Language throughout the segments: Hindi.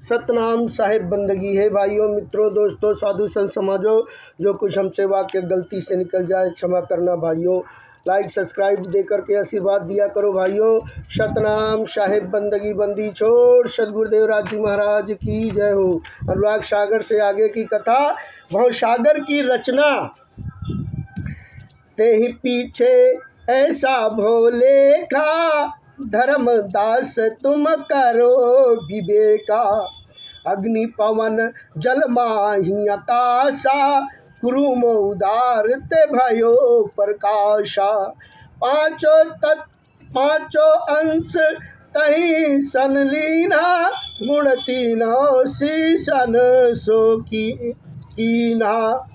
सतनाम साहिब बंदगी है। भाइयों, मित्रों, दोस्तों, साधु संत समाजों, जो कुछ हमसे वाक्य गलती से निकल जाए क्षमा करना भाइयों। लाइक सब्सक्राइब दे करके आशीर्वाद दिया करो भाइयों। सतनाम साहिब बंदगी बंदी छोड़ सदगुरुदेव राज जी महाराज की जय हो। अनुराग सागर से आगे की कथा। भव सागर की रचना। ते ही पीछे ऐसा भोले का, धर्मदास तुम करो विवेका। अग्नि पवन जल माही आकाशा, कुरुम उदार ते भयो प्रकाशा। पांचों अंश तही सन लीना, गुण तीनों शीशन सो कीना।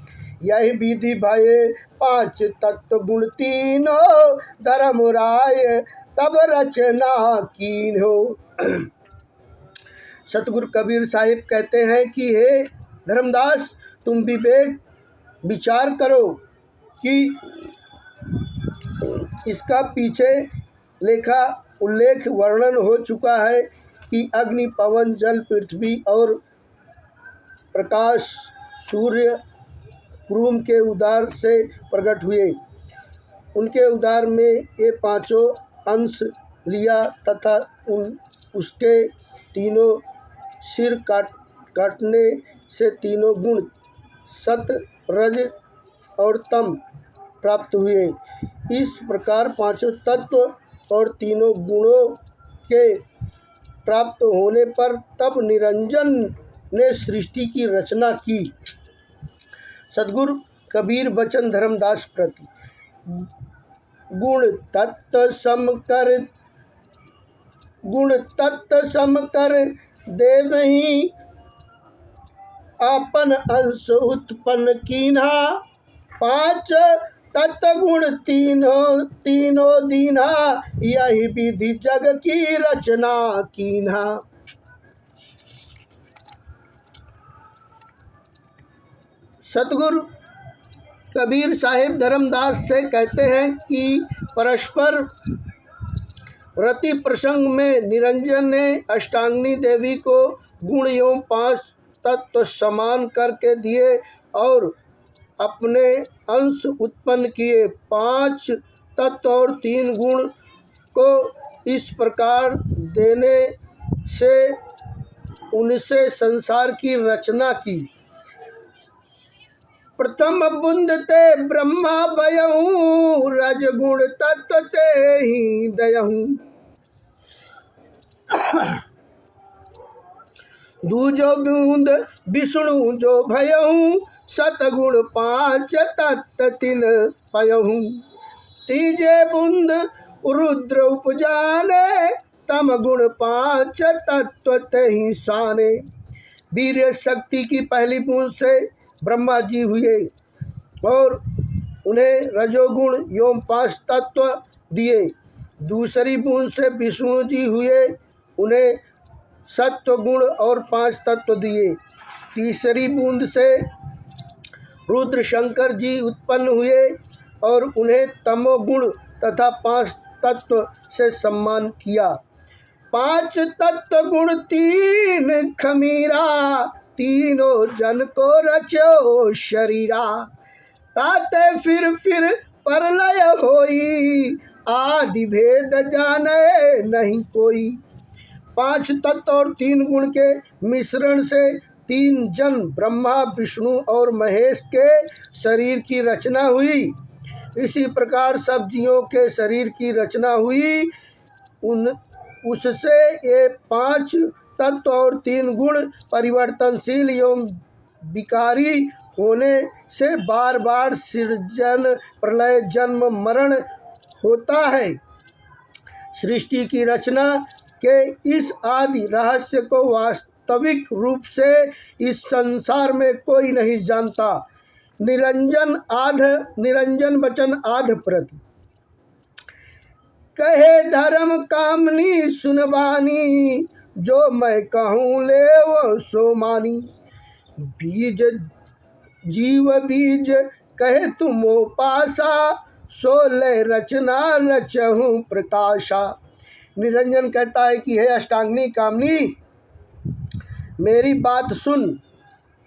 यही विधि भये पांच तत्व गुण तीनों, धर्म राय तब रचना कीन्हो। सतगुरु कबीर साहिब कहते हैं कि हे धर्मदास, तुम विचार करो कि इसका पीछे उल्लेख वर्णन हो चुका है कि अग्नि पवन जल पृथ्वी और प्रकाश सूर्य कुरुम के उदार से प्रकट हुए। उनके उदार में ये पांचों अंश लिया तथा उसके तीनों सिर काटने से तीनों गुण सत रज और तम प्राप्त हुए। इस प्रकार पांचों तत्व और तीनों गुणों के प्राप्त होने पर तब निरंजन ने सृष्टि की रचना की। सद्गुरु कबीर बचन धर्मदास प्रति। गुण तत्व सम कर देवहि, आपन अंश उत्पन्न कीन्हा। पांच तत्व गुण तीनों दीन्हा, यही विधि जग की रचना कीन्हा। सतगुरु कबीर साहिब धर्मदास से कहते हैं कि परस्पर रति प्रसंग में निरंजन ने अष्टांगिनी देवी को गुण एवं पांच तत्व समान करके दिए और अपने अंश उत्पन्न किए। पांच तत्व और तीन गुण को इस प्रकार देने से उनसे संसार की रचना की। प्रथम बुंद ते ब्रह्मा भयहूँ, रजगुण तत्व ते ही दयहूँ। दूजो बूंद विष्णु जो भयहूँ, सतगुण पांच तत्व तिन पयहूँ। तीजे बूंद रुद्र उपजाने, तम गुण पांच तत्व ते ही साने। वीर शक्ति की पहली बूंद से ब्रह्मा जी हुए और उन्हें रजोगुण एवं पांच तत्व दिए। दूसरी बूंद से विष्णु जी हुए, उन्हें सत्व गुण और पांच तत्व दिए। तीसरी बूंद से रुद्र शंकर जी उत्पन्न हुए और उन्हें तमोगुण तथा पांच तत्व से सम्मान किया। पांच तत्व गुण तीन खमीरा, तीनों जन को रचो शरीरा। ताते फिर परलय होई, आदि भेद जाने नहीं कोई। पांच तत्व और तीन गुण के मिश्रण से तीन जन ब्रह्मा विष्णु और महेश के शरीर की रचना हुई। इसी प्रकार सब जीवों के शरीर की रचना हुई। उससे ये पांच तत्व और तीन गुण परिवर्तनशील एवं विकारी होने से बार बार सृजन प्रलय जन्म मरण होता है। सृष्टि की रचना के इस आदि रहस्य को वास्तविक रूप से इस संसार में कोई नहीं जानता। निरंजन वचन आध प्रति। कहे धर्म कामनी सुनवानी, जो मैं कहूँ ले वो सो मानी। बीज जीव बीज कहे तुम पासा, सोलह रचना रचहूँ प्रकाशा। निरंजन कहता है कि हे अष्टांगिनी कामनी, बात सुन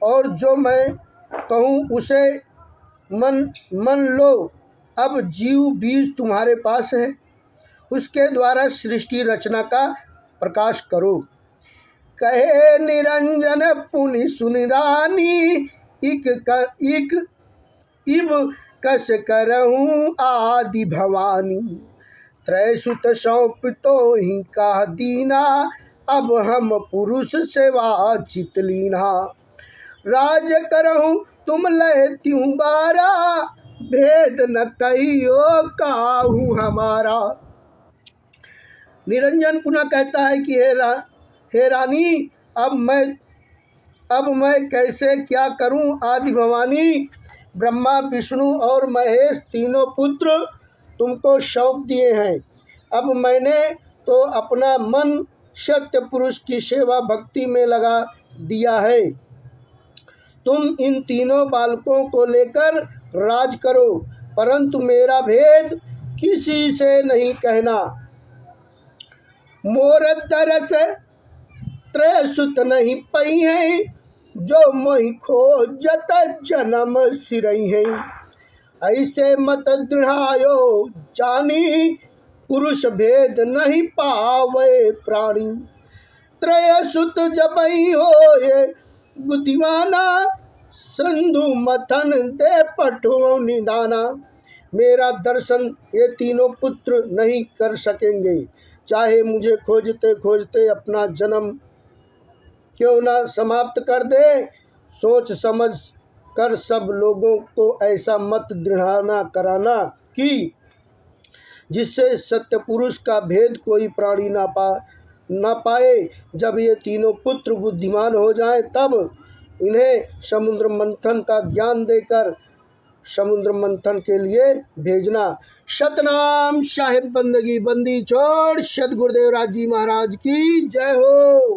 और जो मैं कहूँ उसे मन लो। अब जीव बीज तुम्हारे पास है, उसके द्वारा सृष्टि रचना का प्रकाश करो। कहे निरंजन पुनि सुनि रानी, इक इब कस करहूँ आदि भवानी। त्रैसुत सौंप तो ही का दीना, अब हम पुरुष सेवा चितलीना। राज करहूँ तुम लय त्यों बारा, भेद न कहियो काहू हमारा। निरंजन पुनः कहता है कि हे रानी, अब मैं कैसे क्या करूं। आदि भवानी, ब्रह्मा विष्णु और महेश तीनों पुत्र तुमको सौंप दिए हैं। अब मैंने तो अपना मन सत्य पुरुष की सेवा भक्ति में लगा दिया है। तुम इन तीनों बालकों को लेकर राज करो, परंतु मेरा भेद किसी से नहीं कहना। मोर तरस त्रैसुत नहीं पई है, जो मोहि खोजत जन्म सिरई है। ऐसे मत दृढ़ायो जानी, पुरुष भेद नहीं पावे प्राणी। त्रयसुत जबई होए बुद्धिमाना, संधु मथन दे पठो निदाना। मेरा दर्शन ये तीनों पुत्र नहीं कर सकेंगे, चाहे मुझे खोजते खोजते अपना जन्म क्यों ना समाप्त कर दे। सोच समझ कर सब लोगों को ऐसा मत दृढ़ाना कराना कि जिससे सत्य पुरुष का भेद कोई प्राणी ना पाए। जब ये तीनों पुत्र बुद्धिमान हो जाएं, तब इन्हें समुद्र मंथन का ज्ञान देकर समुद्र मंथन के लिए भेजना। सतनाम साहिब बंदगी बंदी छोड़। सद्गुरुदेव राज जी महाराज की जय हो।